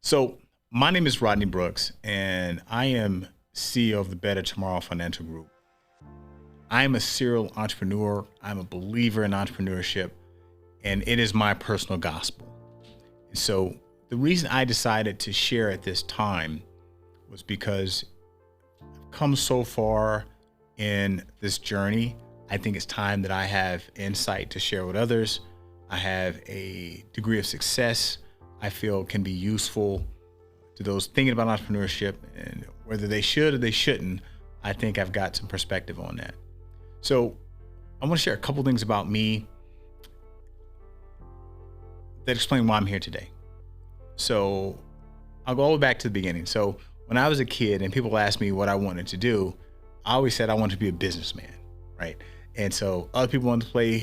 So my name is Rodney Brooks, and I am CEO of the Better Tomorrow Financial Group. I am a serial entrepreneur. I'm a believer in entrepreneurship, and it is my personal gospel. And so the reason I decided to share at this time was because I've come so far in this journey. I think it's time that I have insight to share with others. I have a degree of success I feel can be useful to those thinking about entrepreneurship, and whether they should or they shouldn't, I think I've got some perspective on that. So I want to share a couple things about me that explain why I'm here today. So I'll go all the way back to the beginning. So when I was a kid and people asked me what I wanted to do, I always said I wanted to be a businessman, right? And so other people wanted to play,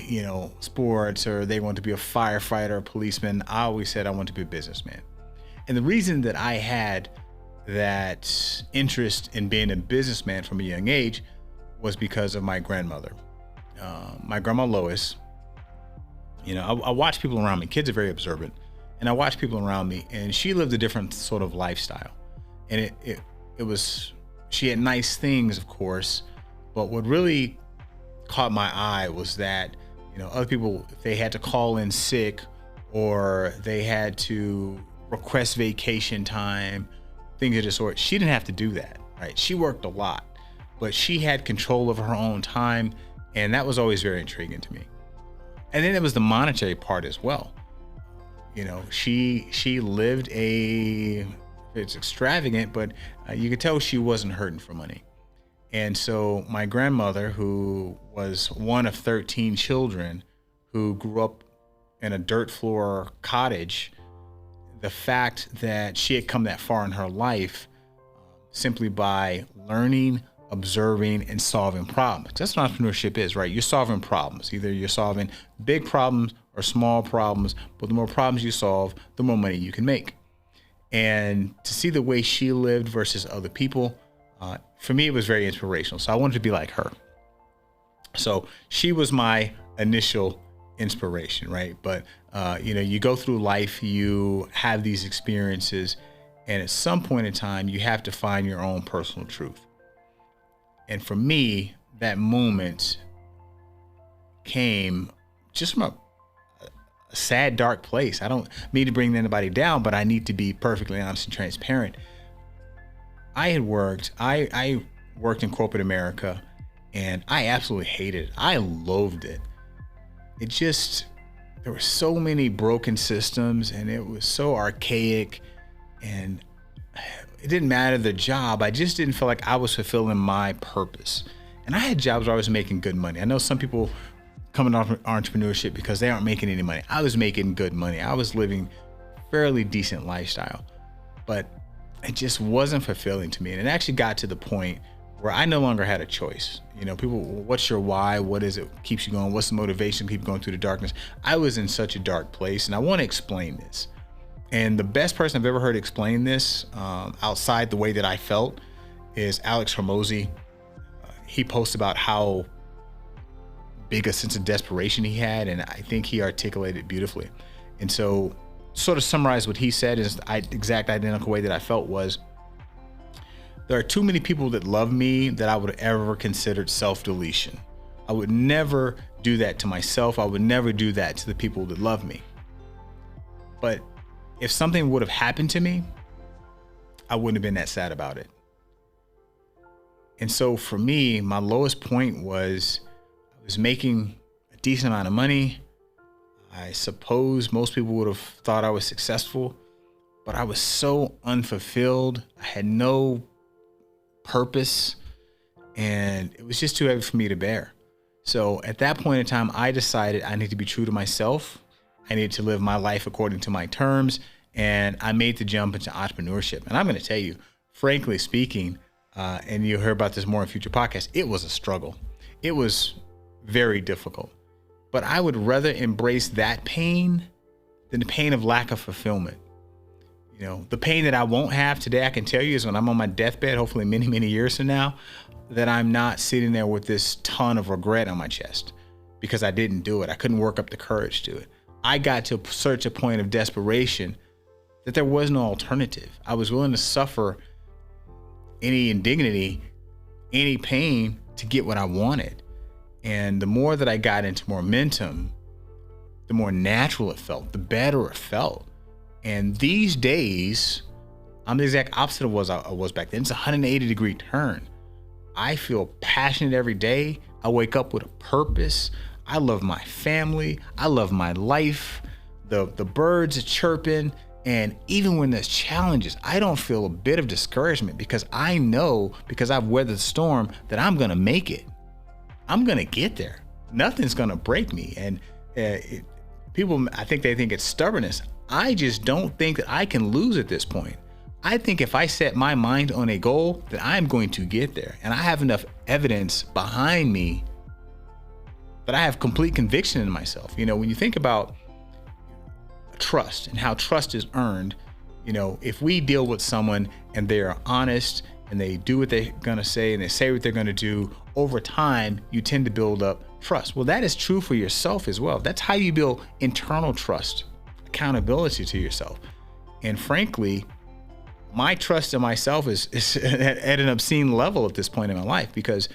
sports, or they wanted to be a firefighter, a policeman. I always said I wanted to be a businessman. And the reason that I had that interest in being a businessman from a young age was because of my grandmother. My grandma Lois, I watch people around me. Kids are very observant. And I watch people around me, and she lived a different sort of lifestyle. And she had nice things, of course, but what really caught my eye was that, other people, if they had to call in sick or they had to request vacation time, things of the sort, she didn't have to do that, right? She worked a lot, but she had control of her own time. And that was always very intriguing to me. And then there was the monetary part as well. She lived it's extravagant, but you could tell she wasn't hurting for money. And so my grandmother, who was one of 13 children, who grew up in a dirt floor cottage, the fact that she had come that far in her life simply by learning, observing, and solving problems. That's what entrepreneurship is, right? You're solving problems. Either you're solving big problems or small problems, but the more problems you solve, the more money you can make. And to see the way she lived versus other people, for me, it was very inspirational. So I wanted to be like her. So she was my initial inspiration, right? But, you go through life, you have these experiences, and at some point in time, you have to find your own personal truth. And for me, that moment came just from a sad, dark place. I don't mean to bring anybody down, but I need to be perfectly honest and transparent. I worked in corporate America, and I absolutely hated it. I loathed it. There were so many broken systems, and it was so archaic, and it didn't matter the job. I just didn't feel like I was fulfilling my purpose. And I had jobs where I was making good money. I know some people come into entrepreneurship because they aren't making any money. I was making good money. I was living fairly decent lifestyle, but it just wasn't fulfilling to me. And it actually got to the point where I no longer had a choice. People, what's your why? What is it keeps you going? What's the motivation to keep going through the darkness? I was in such a dark place, and I want to explain this. And the best person I've ever heard explain this, outside the way that I felt, is Alex Hormozy. He posts about how big a sense of desperation he had, and I think he articulated it beautifully. And so, sort of summarize what he said is exact identical way that I felt was, there are too many people that love me that I would have ever considered self-deletion. I would never do that to myself. I would never do that to the people that love me. But if something would have happened to me, I wouldn't have been that sad about it. And so for me, my lowest point was I was making a decent amount of money. I suppose most people would have thought I was successful, but I was so unfulfilled. I had no purpose, and it was just too heavy for me to bear. So at that point in time, I decided I need to be true to myself. I needed to live my life according to my terms, and I made the jump into entrepreneurship. And I'm going to tell you, frankly speaking, and you'll hear about this more in future podcasts, it was a struggle. It was very difficult. But I would rather embrace that pain than the pain of lack of fulfillment. The pain that I won't have today, I can tell you, is when I'm on my deathbed, hopefully many, many years from now, that I'm not sitting there with this ton of regret on my chest because I didn't do it. I couldn't work up the courage to it. I got to such a point of desperation that there was no alternative. I was willing to suffer any indignity, any pain to get what I wanted. And the more that I got into momentum, the more natural it felt, the better it felt. And these days, I'm the exact opposite of what I was back then. It's a 180-degree turn. I feel passionate every day. I wake up with a purpose. I love my family. I love my life. The birds are chirping. And even when there's challenges, I don't feel a bit of discouragement because I know, because I've weathered the storm, that I'm going to make it. I'm going to get there. Nothing's going to break me. And people, I think they think it's stubbornness. I just don't think that I can lose at this point. I think if I set my mind on a goal, that I'm going to get there. And I have enough evidence behind me that I have complete conviction in myself. You know, when you think about trust and how trust is earned, you know, if we deal with someone and they're honest and they do what they're going to say and they say what they're going to do, over time, you tend to build up trust. Well, that is true for yourself as well. That's how you build internal trust, accountability to yourself. And frankly, my trust in myself is at an obscene level at this point in my life because,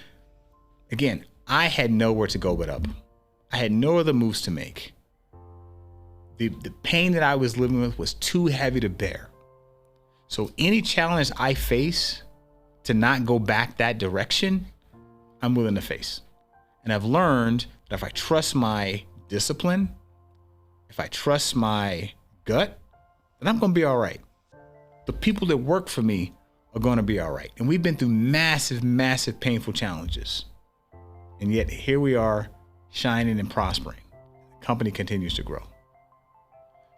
again, I had nowhere to go but up. I had no other moves to make. The pain that I was living with was too heavy to bear. So any challenge I face to not go back that direction, I'm willing to face. And I've learned that if I trust my discipline, if I trust my gut, then I'm going to be all right. The people that work for me are going to be all right. And we've been through massive, massive, painful challenges. And yet here we are, shining and prospering. The company continues to grow.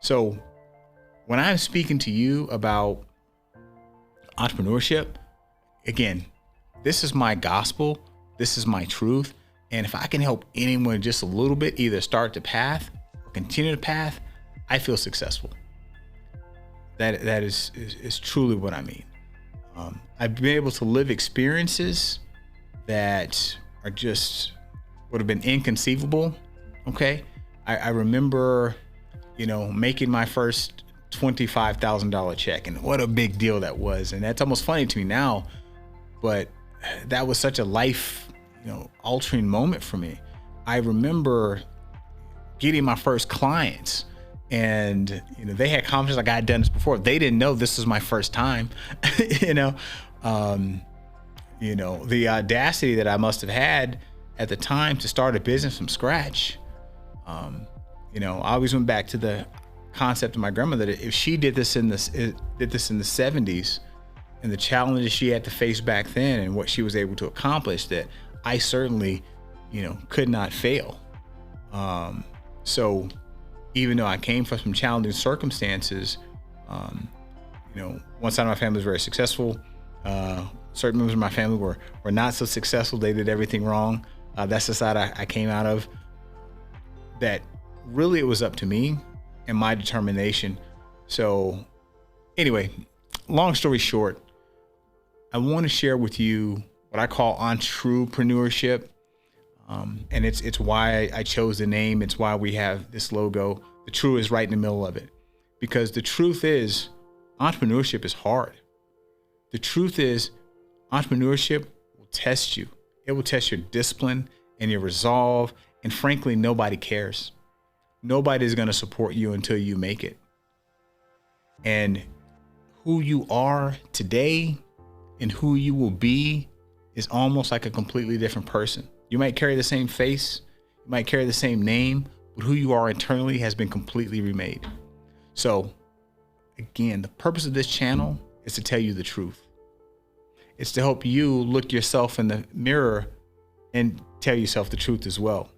So when I'm speaking to you about entrepreneurship, again, this is my gospel. This is my truth. And if I can help anyone just a little bit, either start the path or continue the path, I feel successful. That is truly what I mean. I've been able to live experiences that are just would have been inconceivable. Okay. I remember, you know, making my first $25,000 check, and what a big deal that was. And that's almost funny to me now, but that was such a life, you know, altering moment for me. I remember getting my first clients, and, you know, they had confidence like I had done this before. They didn't know this was my first time, you know, the audacity that I must have had at the time to start a business from scratch. You know, I always went back to the concept of my grandmother that if she did this in the 70s and the challenges she had to face back then and what she was able to accomplish, that I certainly, you know, could not fail. So even though I came from some challenging circumstances, you know, one side of my family was very successful. Certain members of my family were not so successful. They did everything wrong. That's the side I came out of. That really it was up to me and my determination. So anyway, long story short, I want to share with you what I call EnTRUEpreneur. And it's why I chose the name. It's why we have this logo. The true is right in the middle of it. Because the truth is, entrepreneurship is hard. The truth is, entrepreneurship will test you. It will test your discipline and your resolve. And frankly, nobody cares. Nobody's going to support you until you make it. And who you are today and who you will be is almost like a completely different person. You might carry the same face, you might carry the same name, but who you are internally has been completely remade. So again, the purpose of this channel is to tell you the truth. It's to help you look yourself in the mirror and tell yourself the truth as well.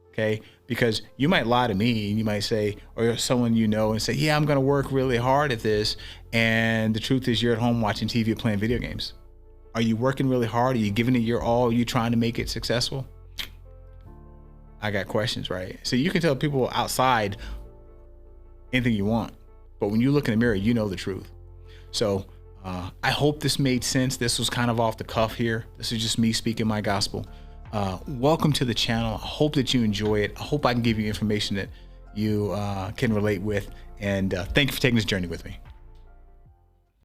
Okay? Because you might lie to me and you might say, or someone you know, and say, yeah, I'm going to work really hard at this. And the truth is you're at home watching TV or playing video games. Are you working really hard? Are you giving it your all? Are you trying to make it successful? I got questions, right? So you can tell people outside anything you want, but when you look in the mirror, you know the truth. So I hope this made sense. This was kind of off the cuff here. This is just me speaking my gospel. Welcome to the channel. I hope that you enjoy it. I hope I can give you information that you can relate with. And thank you for taking this journey with me.